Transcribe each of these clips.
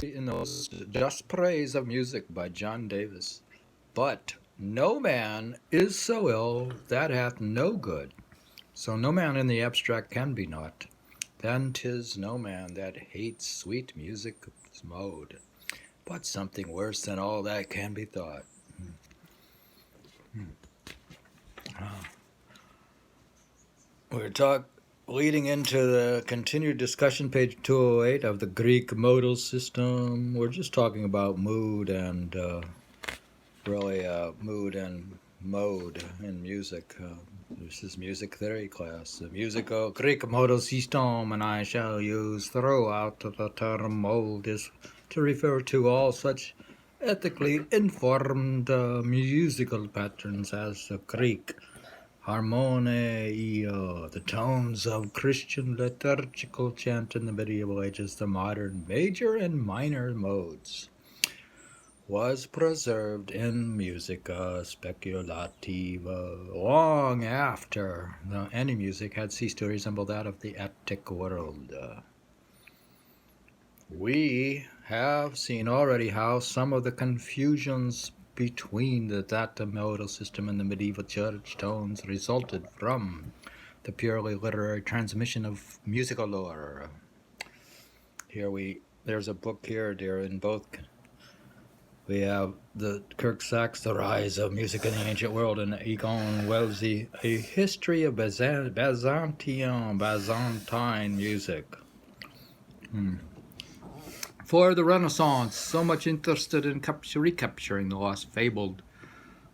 in those Just Praise of Musicke by John Davies. But no man is so ill that hath no good. So no man in the abstract can be naught. Then 'tis no man that hates sweet music's mode, but something worse than all that can be thought. We're leading into the continued discussion, page 208 of the Greek modal system. We're just talking about mood and mood and mode in music. This is music theory class. The musical Greek modal system, and I shall use throughout the term mode is to refer to all such ethically informed musical patterns as the Greek harmonia, the tones of Christian liturgical chant in the medieval ages, the modern major and minor modes, was preserved in musica speculativa long after any music had ceased to resemble that of the Attic world. We have seen already how some of the confusions between that modal system and the medieval church tones resulted from the purely literary transmission of musical lore. There's a book here, dear, in both. We have the Kirk Sachs, The Rise of Music in the Ancient World, and Egon Wellesley, A History of Byzantine Music. For the Renaissance, so much interested in recapturing the lost fabled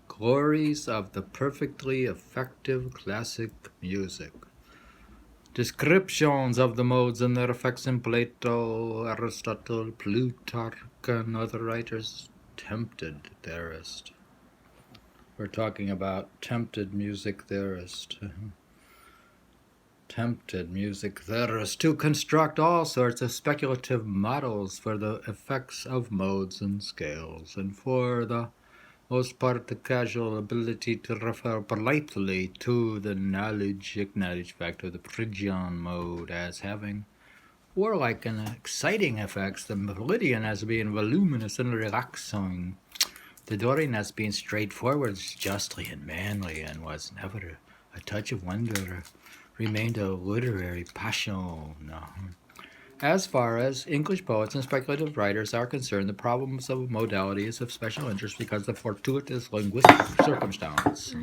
glories of the perfectly effective classic music. Descriptions of the modes and their effects in Plato, Aristotle, Plutarch, and other writers tempted theorist. We're talking about tempted music theorist. Tempted music theorists to construct all sorts of speculative models for the effects of modes and scales, and for the most part the casual ability to refer politely to the acknowledged fact of the Phrygian mode as having warlike and exciting effects, the Lydian as being voluminous and relaxing, the Dorian as being straightforward, justly and manly, and was never a touch of wonder, remained a literary passion. As far as English poets and speculative writers are concerned, the problems of modality is of special interest because of fortuitous linguistic circumstance.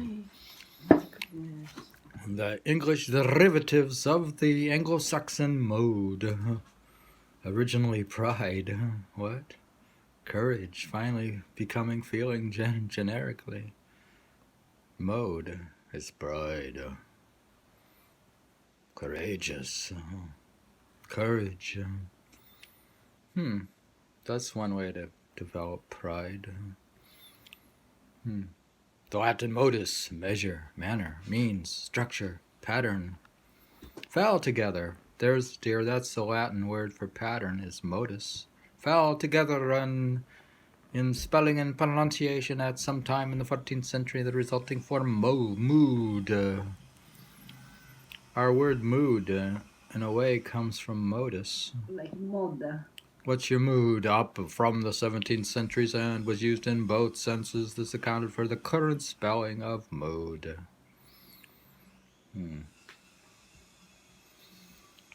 The English derivatives of the Anglo-Saxon mode, originally pride, courage, finally becoming feeling generically. Mode is pride. Courageous. Courage. That's one way to develop pride. The Latin modus, measure, manner, means, structure, pattern, fell together. That's the Latin word for pattern, is modus. Fell together in spelling and pronunciation at some time in the 14th century, the resulting form mood. Our word mood, in a way, comes from modus. Like moda. What's your mood? Up from the 17th centuries and was used in both senses. This accounted for the current spelling of mode. Do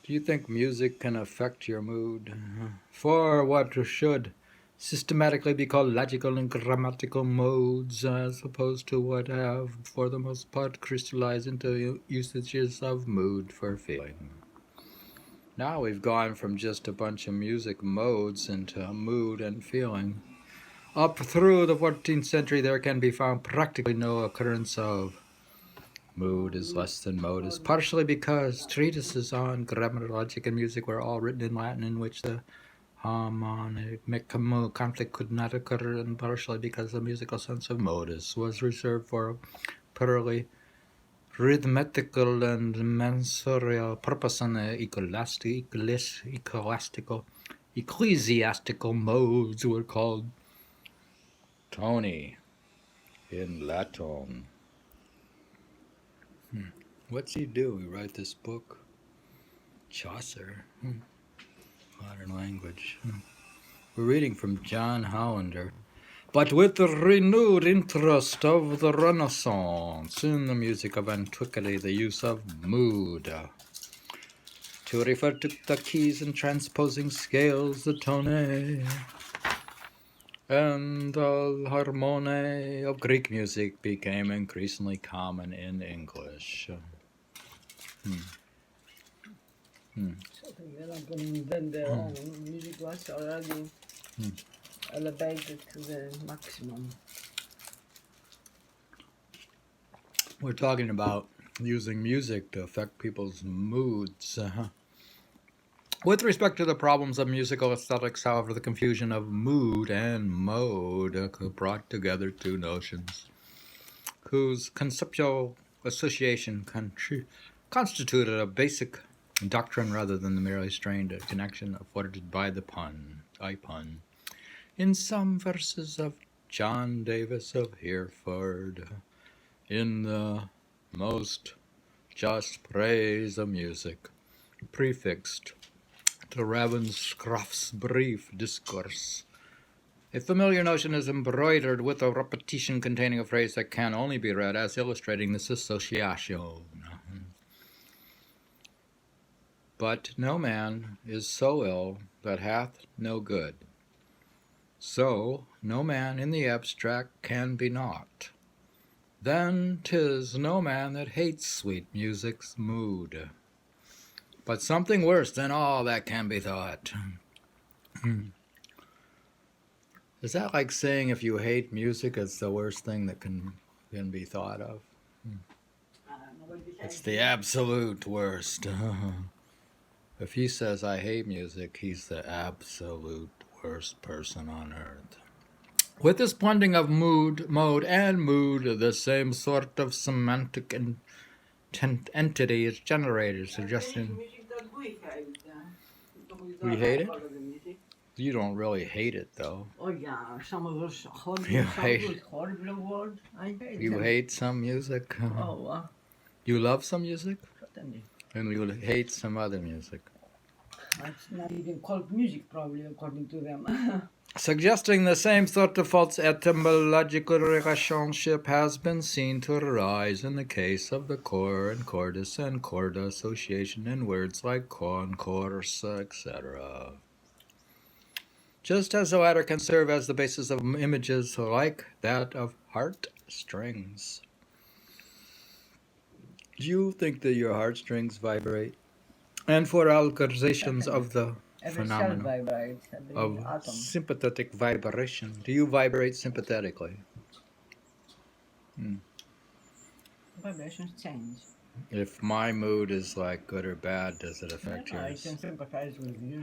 you think music can affect your mood? For what should systematically be called logical and grammatical modes, as opposed to what have, for the most part, crystallized into usages of mood for feeling. Now we've gone from just a bunch of music modes into mood and feeling. Up through the 14th century, there can be found practically no occurrence of mood is less than modus, partially because treatises on grammar, logic, and music were all written in Latin, in which the harmonic conflict could not occur, and partially because the musical sense of modus was reserved for purely rhythmical and mensorial purpose, and the ecclesiastical modes were called toni in Latin. What's he do? He write this book? Chaucer. Modern language. We're reading from John Hollander. But with the renewed interest of the Renaissance in the music of antiquity, the use of mood to refer to the keys and transposing scales, the tone and the harmony of Greek music became increasingly common in English. So they like invent their own music was already elevated to the maximum. We're talking about using music to affect people's moods. With respect to the problems of musical aesthetics, however, the confusion of mood and mode brought together two notions whose conceptual association constituted a basic doctrine rather than the merely strained connection afforded by the pun, in some verses of John Davies of Hereford, in the most just praise of music, prefixed to Ravenscroft's brief discourse. A familiar notion is embroidered with a repetition containing a phrase that can only be read as illustrating this association. But no man is so ill that hath no good. So no man in the abstract can be naught. Then 'tis no man that hates sweet music's mood, but something worse than all that can be thought. Is that like saying if you hate music, it's the worst thing that can be thought of? It's the absolute worst. If he says I hate music, he's the absolute worst person on earth. With this blending of mood, mode, and mood, the same sort of semantic entity is generated, suggesting we hate it. You don't really hate it, though. Oh yeah, some of us horrible, You some hate- good horrible word. I hate You them. hate some music. Oh, You love some music, certainly. and you hate some other music. That's not even called music, probably, according to them. Suggesting the same sort of false etymological relationship has been seen to arise in the case of the cor and cordus and corda association in words like concourse, etc. Just as the latter can serve as the basis of images like that of heartstrings. Do you think that your heartstrings vibrate? And for algorizations of the Every cell phenomenon vibrates, every of atom. sympathetic vibration, do you vibrate sympathetically? Vibrations change. If my mood is like good or bad, does it affect I yours? can sympathize with you.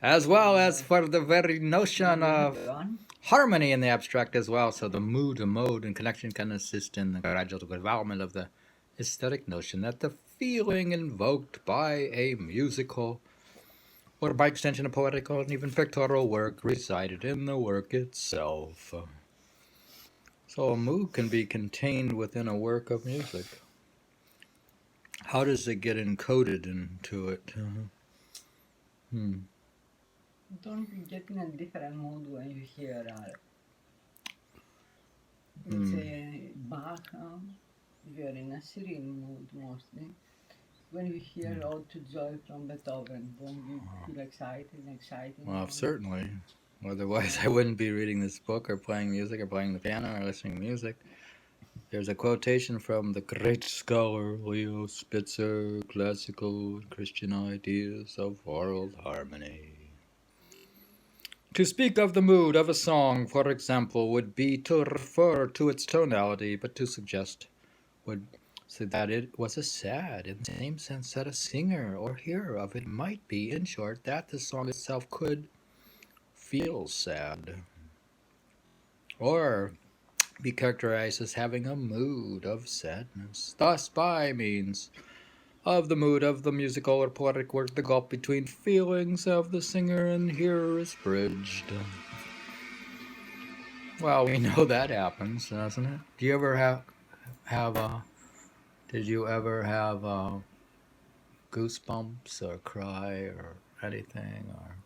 As well as for the very notion of harmony in the abstract as well, so the mood, the mode, and connection can assist in the gradual development of the aesthetic notion that the feeling invoked by a musical or by extension a poetical and even pictorial work resided in the work itself. So a mood can be contained within a work of music. How does it get encoded into it? Don't you get in a different mood when you hear let's say Bach, if you're in a serene mood mostly. When you hear Ode to Joy from Beethoven, don't you feel excited? Well, certainly. Otherwise, I wouldn't be reading this book or playing music or playing the piano or listening to music. There's a quotation from the great scholar Leo Spitzer, Classical and Christian Ideas of World Harmony. To speak of the mood of a song, for example, would be to refer to its tonality, but to suggest would say that it was a sad, in the same sense that a singer or hearer of it might be, in short, that the song itself could feel sad, or be characterized as having a mood of sadness. Thus, by means of the mood of the musical or poetic work, the gulf between feelings of the singer and hearer is bridged. Well, we know that happens, doesn't it? Do you ever did you ever have goosebumps or cry or anything? Or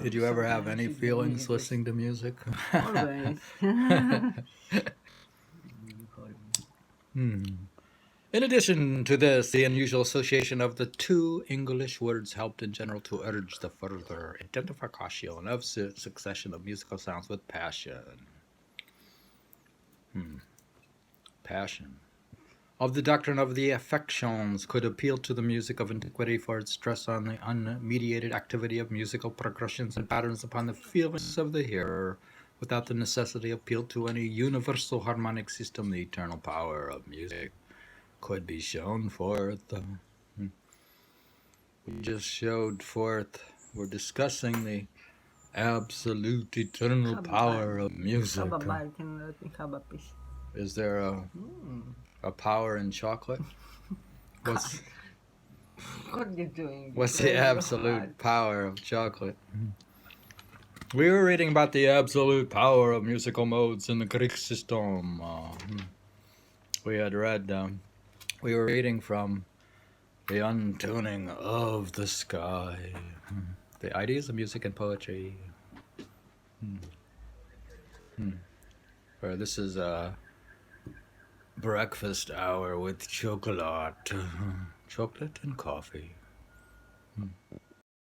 Did you ever have any feelings listening to music? Always. In addition to this, the unusual association of the two English words helped in general to urge the further identification of succession of musical sounds with passion. Passion. Of the doctrine of the affections could appeal to the music of antiquity for its stress on the unmediated activity of musical progressions and patterns upon the feelings of the hearer, without the necessity appealed to any universal harmonic system. The eternal power of music could be shown forth. We just showed forth, we're discussing the absolute eternal power of music. Is there a power in chocolate? What's What are you doing? What's the absolute power of chocolate? We were reading about the absolute power of musical modes in the Greek system. We had read, we were reading from the Untuning of the Sky, the ideas of music and poetry. This is a breakfast hour with chocolate and coffee.